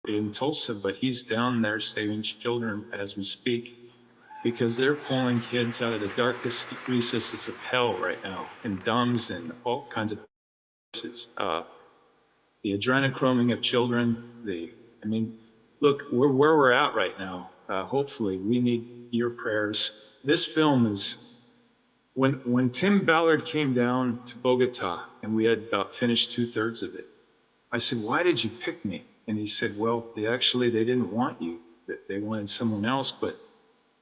in Tulsa, but he's down there saving children as we speak, because they're pulling kids out of the darkest recesses of hell right now, in dumps and all kinds of places. The adrenochroming of children, look, where we're at right now, hopefully we need your prayers. This film is, when Tim Ballard came down to Bogota and we had about finished 2/3 of it, I said, why did you pick me? And he said, well, they didn't want you. They wanted someone else, but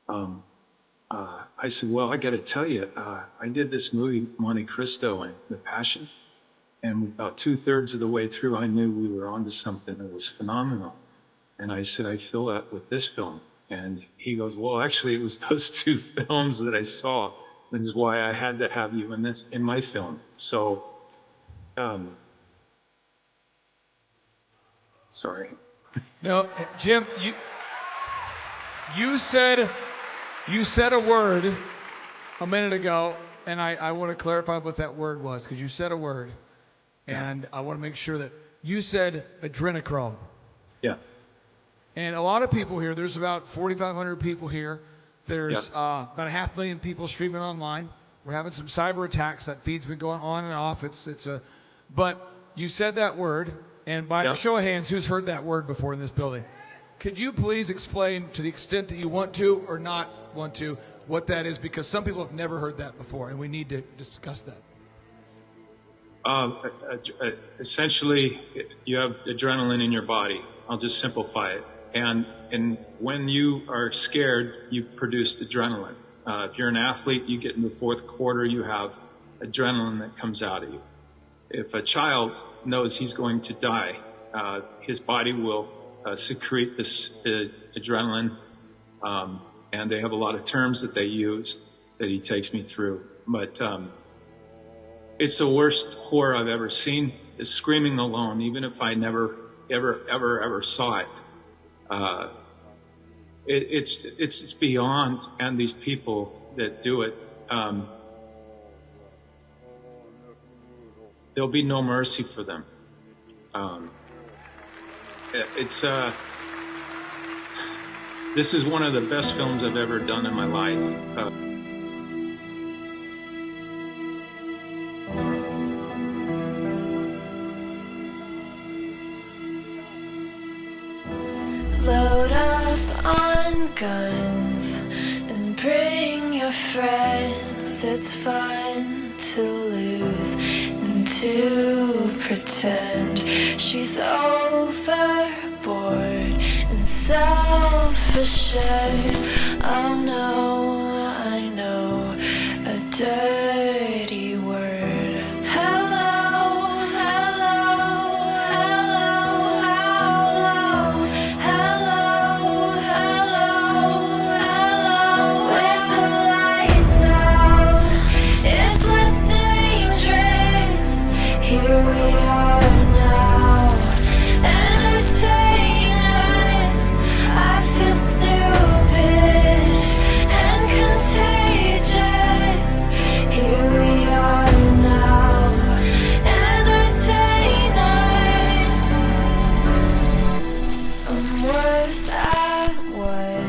I said, well, I got to tell you, I did this movie, Monte Cristo and The Passion, and about 2/3 of the way through, I knew we were onto something that was phenomenal. And I said, I feel that with this film. And he goes, well, actually, it was those two films that I saw. That is why I had to have you in my film. So, sorry. No, Jim, you said a word a minute ago, and I want to clarify what that word was, because you said a word, and I want to make sure that you said adrenochrome. Yeah. And a lot of people here, there's about 4,500 people here. There's about 500,000 people streaming online. We're having some cyber attacks. That feed's been going on and off. But you said that word, and by a show of hands, who's heard that word before in this building? Could you please explain, to the extent that you want to or not want to, what that is? Because some people have never heard that before, and we need to discuss that. Essentially, you have adrenaline in your body. I'll just simplify it. And when you are scared, you produce adrenaline. If you're an athlete, you get in the fourth quarter, you have adrenaline that comes out of you. If a child knows he's going to die, his body will secrete this adrenaline, and they have a lot of terms that they use that he takes me through. But it's the worst horror I've ever seen, is screaming alone, even if I never, ever saw it. It's beyond, and these people that do it, there'll be no mercy for them. This is one of the best films I've ever done in my life. Load up on guns and bring your friends. It's fun to lose and to pretend. She's overboard and self-assured. Oh no, I know a dirty word. Hello, hello, hello, hello, hello, hello, hello. With the lights out, it's less dangerous. Here we are now, entertain us. I feel stupid and contagious. Here we are now, entertain us. I'm worse at what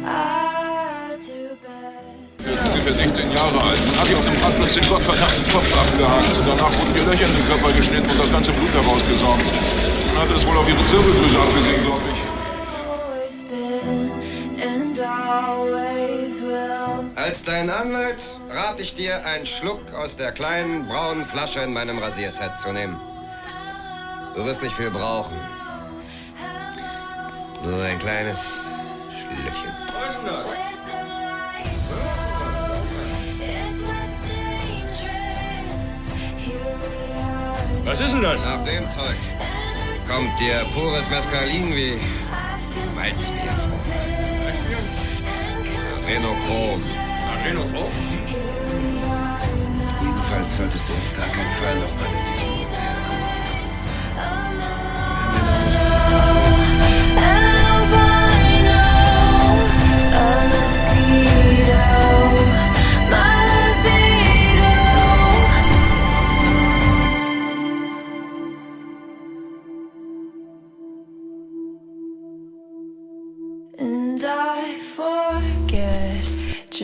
I do best. Ungefähr 16 Jahre alt. Man hat ihr auf dem Parkplatz den gottverdammten Kopf abgehakt. Danach wurden ihr Löcher in den Körper geschnitten und das ganze Blut herausgesaugt. Man hat es wohl auf ihre Zirbeldrüse abgesehen, glaube ich. Always been and always will. Als dein Anwalt rate ich dir, einen Schluck aus der kleinen braunen Flasche in meinem Rasierset zu nehmen. Du wirst nicht viel brauchen. Nur ein kleines Schlückchen. It's less dangerous. Here we are. Was ist denn das? Nach dem Zeug kommt dir pures Mescalin wie Malzbier vor. Adrenochrom. Adrenochrom? Jedenfalls solltest du auf gar keinen Fall noch mal in diesem Hotel Albino, a mosquito, my libido.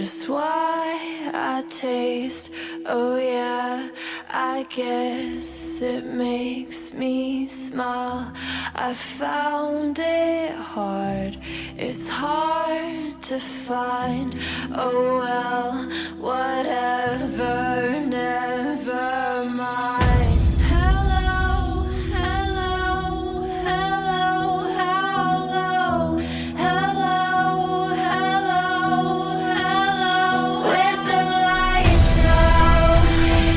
just why I taste. Oh yeah, I guess it makes me smile. I found it hard, it's hard to find. Oh well, whatever, never mind. Hello, hello, hello, hello, hello, hello, hello. With the lights out,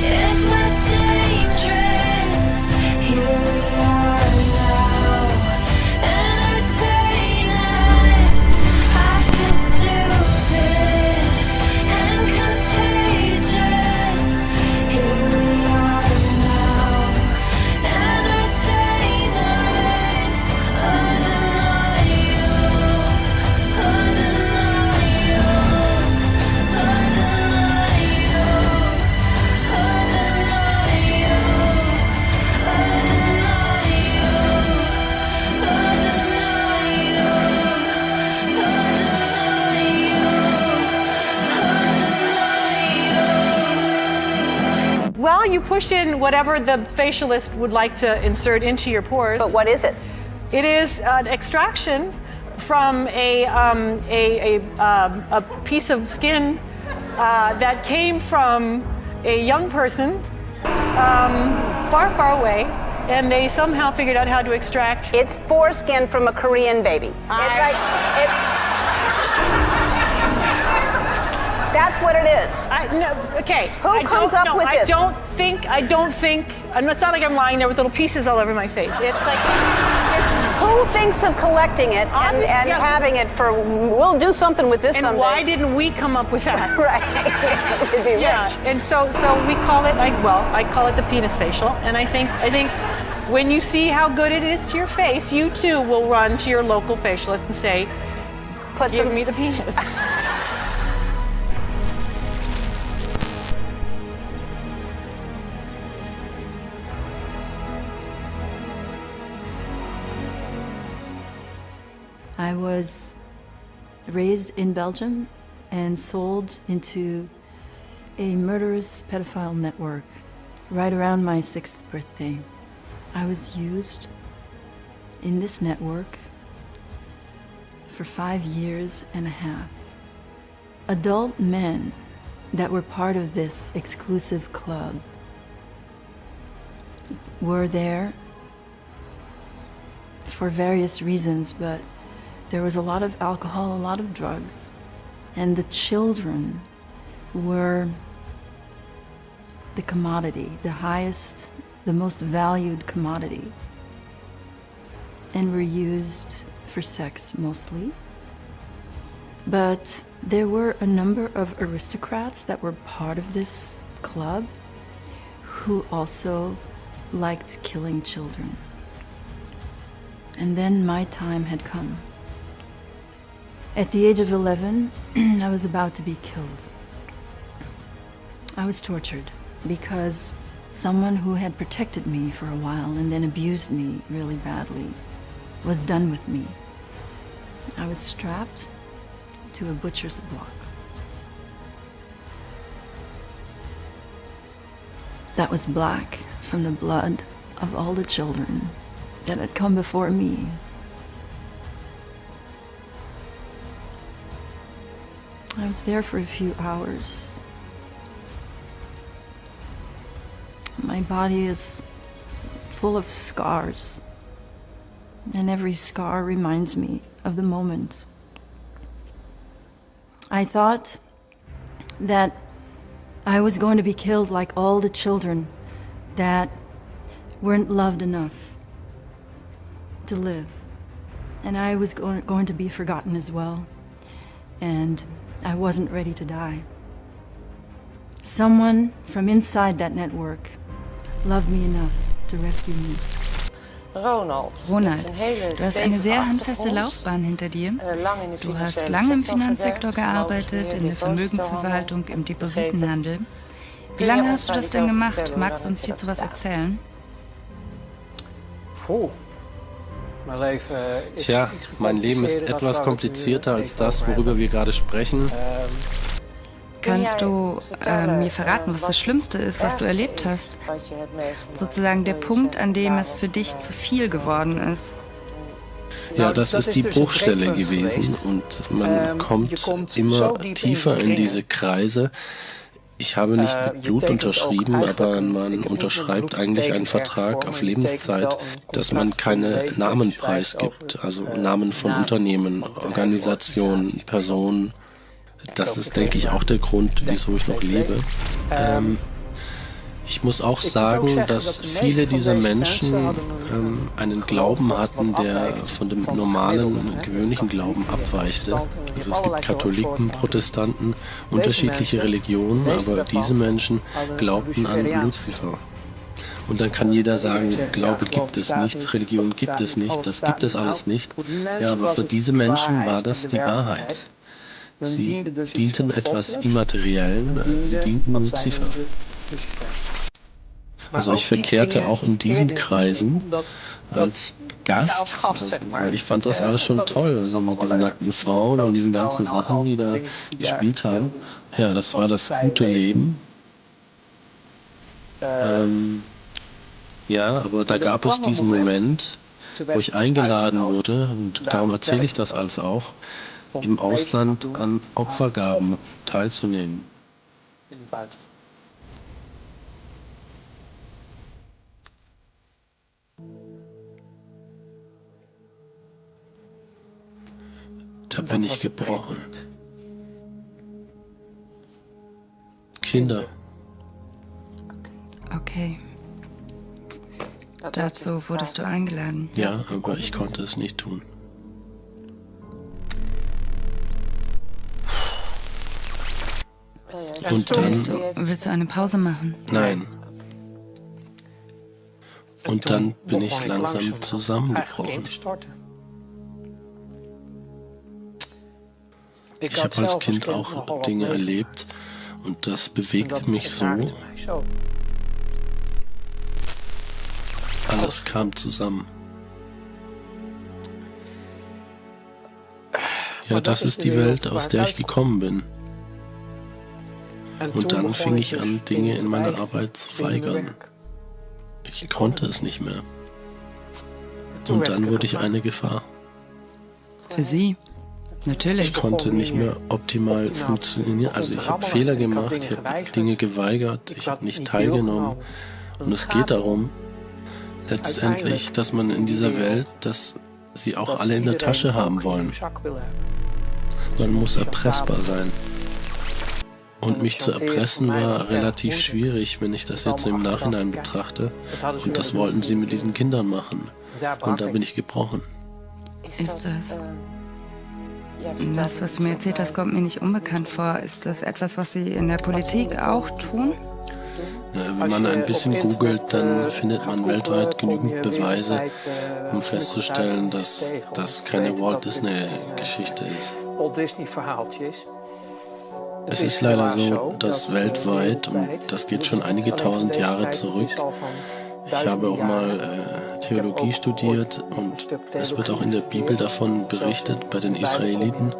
it's less dangerous. Here we are now, entertain us. I feel stupid and contagious. Here we are now, entertain us. Undeny you, undeny you, undeny you, undeny you, Well, you push in whatever the facialist would like to insert into your pores. But what is it? It is an extraction from a piece of skin that came from a young person far, far away, and they somehow figured out how to extract. It's foreskin from a Korean baby. That's what it is. Okay. Who comes up with this? I don't think, it's not like I'm lying there with little pieces all over my face. It's like, Who thinks of collecting it and having it for, we'll do something with this and someday. why didn't we come up with that? Right. It'd be Yeah, rich. and so we call it, I call it the penis facial, and I think when you see how good it is to your face, you too will run to your local facialist and say, give me the penis. I was raised in Belgium and sold into a murderous pedophile network right around my 6th birthday. I was used in this network for 5 years and a half. Adult men that were part of this exclusive club were there for various reasons, but there was a lot of alcohol, a lot of drugs, and the children were the commodity, the highest, the most valued commodity, and were used for sex mostly. But there were a number of aristocrats that were part of this club who also liked killing children. And then my time had come. At the age of 11, I was about to be killed. I was tortured because someone who had protected me for a while and then abused me really badly was done with me. I was strapped to a butcher's block. That was black from the blood of all the children that had come before me. I was there for a few hours. My body is full of scars, and every scar reminds me of the moment. I thought that I was going to be killed like all the children that weren't loved enough to live. And I was going to be forgotten as well. And I wasn't ready to die. Someone from inside that network loved me enough to rescue me. Ronald, du hast eine sehr handfeste Laufbahn hinter dir. Du hast lange im Finanzsektor gearbeitet, in der Vermögensverwaltung, im Depositenhandel. Wie lange hast du das denn gemacht? Magst du uns hierzu was erzählen? Tja, mein Leben ist etwas komplizierter als das, worüber wir gerade sprechen. Kannst du mir verraten, was das Schlimmste ist, was du erlebt hast? Sozusagen der Punkt, an dem es für dich zu viel geworden ist. Ja, das ist die Bruchstelle gewesen und man kommt immer tiefer in diese Kreise. Ich habe nicht mit Blut unterschrieben, aber man unterschreibt eigentlich einen Vertrag auf Lebenszeit, dass man keine Namen preisgibt, also Namen von Unternehmen, Organisationen, Personen. Das ist, denke ich, auch der Grund, wieso ich noch lebe. Ich muss auch sagen, dass viele dieser Menschen einen Glauben hatten, der von dem normalen, gewöhnlichen Glauben abweichte. Also es gibt Katholiken, Protestanten, unterschiedliche Religionen, aber diese Menschen glaubten an Luzifer. Und dann kann jeder sagen, Glaube gibt es nicht, Religion gibt es nicht, das gibt es alles nicht. Ja, aber für diese Menschen war das die Wahrheit. Sie dienten etwas Immateriellen, sie dienten Luzifer. Also ich verkehrte auch in diesen Kreisen als Gast, weil ich fand das alles schon toll, also mit diesen nackten Frauen und diesen ganzen Sachen, die da gespielt haben. Ja, das war das gute Leben. Ja, aber da gab es diesen Moment, wo ich eingeladen wurde, und darum erzähle ich das alles auch, im Ausland an Opfergaben teilzunehmen. Da bin ich gebrochen. Kinder. Okay. Dazu wurdest du eingeladen. Ja, aber ich konnte es nicht tun. Und dann... Willst du eine Pause machen? Nein. Und dann bin ich langsam zusammengebrochen. Ich habe als Kind auch Dinge erlebt und das bewegte mich so. Alles kam zusammen. Ja, das ist die Welt, aus der ich gekommen bin. Und dann fing ich an, Dinge in meiner Arbeit zu weigern. Ich konnte es nicht mehr. Und dann wurde ich eine Gefahr. Für sie? Natürlich. Ich konnte nicht mehr optimal funktionieren. Also ich habe Fehler gemacht, ich habe Dinge geweigert, ich habe nicht teilgenommen. Und es geht darum, letztendlich, dass man in dieser Welt, dass sie auch alle in der Tasche haben wollen. Man muss erpressbar sein. Und mich zu erpressen war relativ schwierig, wenn ich das jetzt im Nachhinein betrachte. Und das wollten sie mit diesen Kindern machen. Und da bin ich gebrochen. Ist das? Das, was du mir erzählt hast, kommt mir nicht unbekannt vor. Ist das etwas, was Sie in der Politik auch tun? Wenn man ein bisschen googelt, dann findet man weltweit genügend Beweise, um festzustellen, dass das keine Walt Disney-Geschichte ist. Es ist leider so, dass weltweit, und das geht schon einige tausend Jahre zurück, ich habe auch mal Theologie studiert und es wird auch in der Bibel davon berichtet, bei den Israeliten.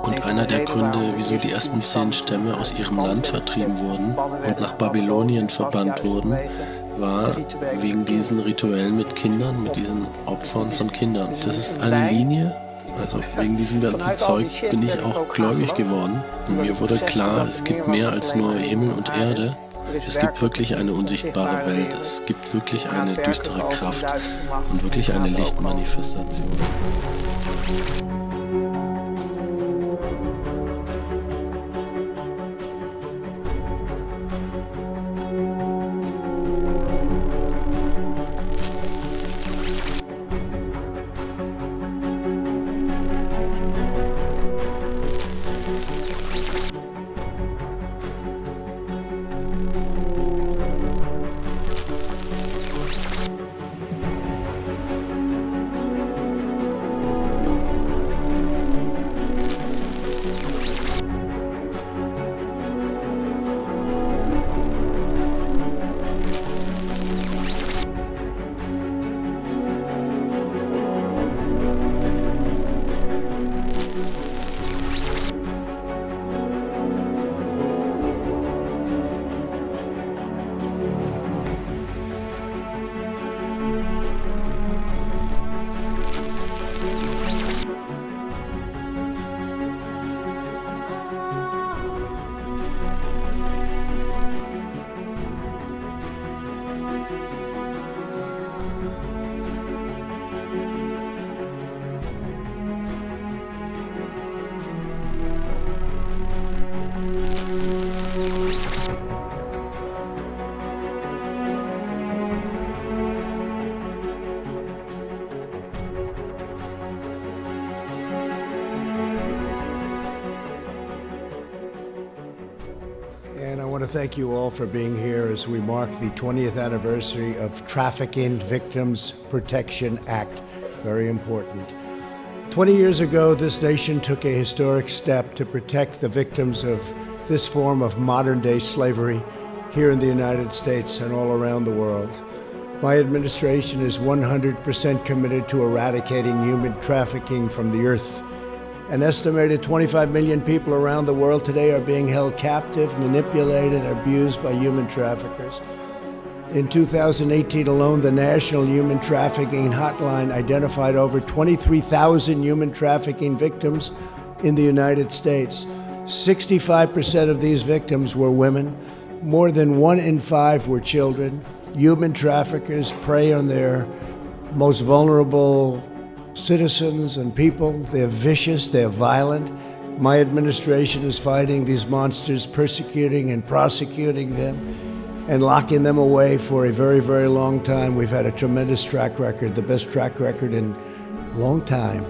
Und einer der Gründe, wieso die ersten 10 Stämme aus ihrem Land vertrieben wurden und nach Babylonien verbannt wurden, war wegen diesen Rituellen mit Kindern, mit diesen Opfern von Kindern. Das ist eine Linie, also wegen diesem ganzen Zeug bin ich auch gläubig geworden. Und mir wurde klar, es gibt mehr als nur Himmel und Erde. Es gibt wirklich eine unsichtbare Welt, es gibt wirklich eine düstere Kraft und wirklich eine Lichtmanifestation. to thank you all for being here as we mark the 20th anniversary of Trafficking Victims Protection Act. Very important. 20 years ago, this nation took a historic step to protect the victims of this form of modern-day slavery here in the United States and all around the world. My administration is 100% committed to eradicating human trafficking from the earth. An estimated 25 million people around the world today are being held captive, manipulated, abused by human traffickers. In 2018 alone, the National Human Trafficking Hotline identified over 23,000 human trafficking victims in the United States. 65% of these victims were women. More than 1 in 5 were children. Human traffickers prey on their most vulnerable citizens and people. They're vicious, they're violent. My administration is fighting these monsters, persecuting and prosecuting them, and locking them away for a very, very long time. We've had a tremendous track record, the best track record in a long time.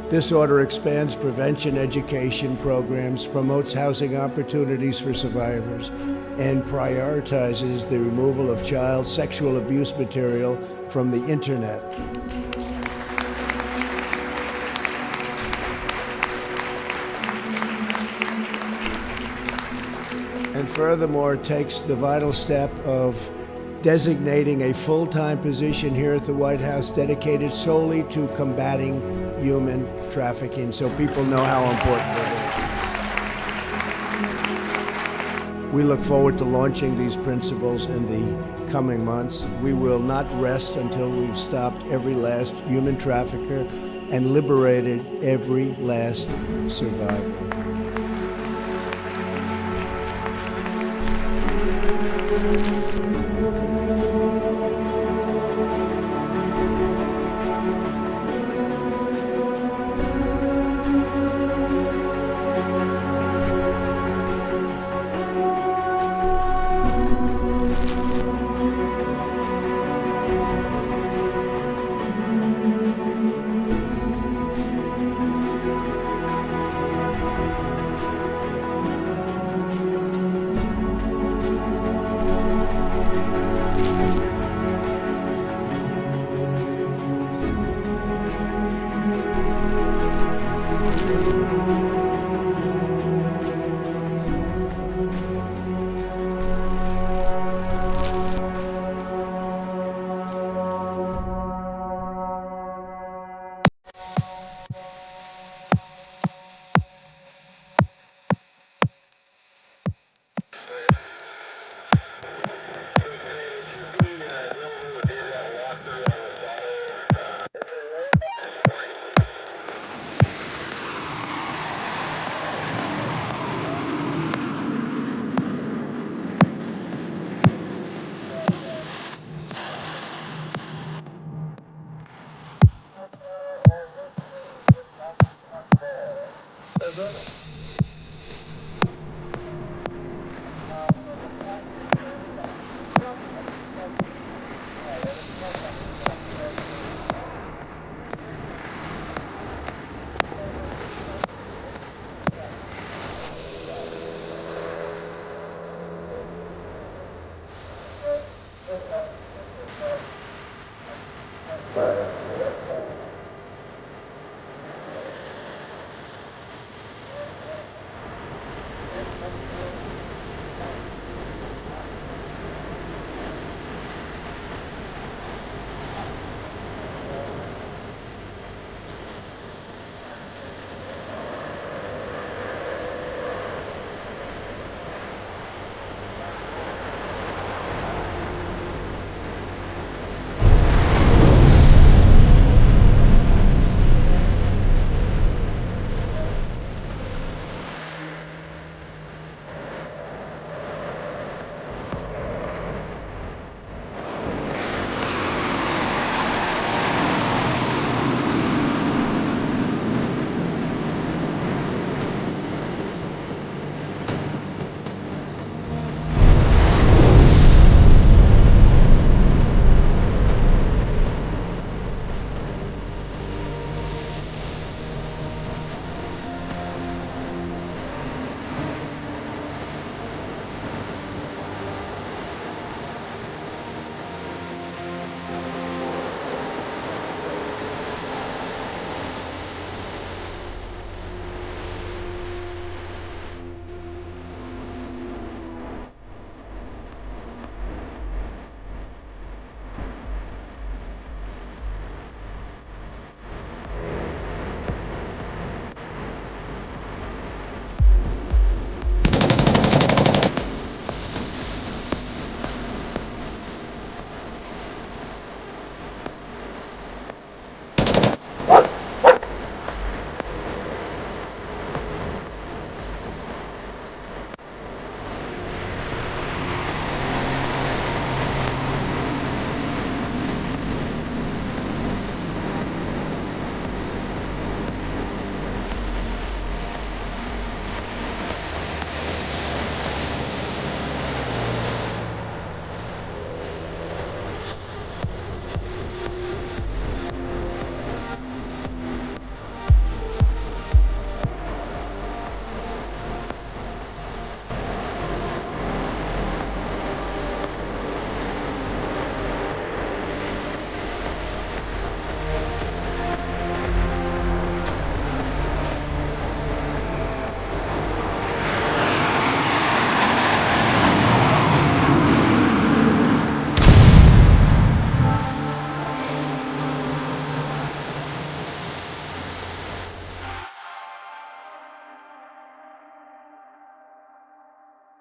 This order expands prevention education programs, promotes housing opportunities for survivors, and prioritizes the removal of child sexual abuse material from the internet. And furthermore, it takes the vital step of designating a full-time position here at the White House dedicated solely to combating human trafficking, so people know how important it is. We look forward to launching these principles in the coming months. We will not rest until we've stopped every last human trafficker and liberated every last survivor.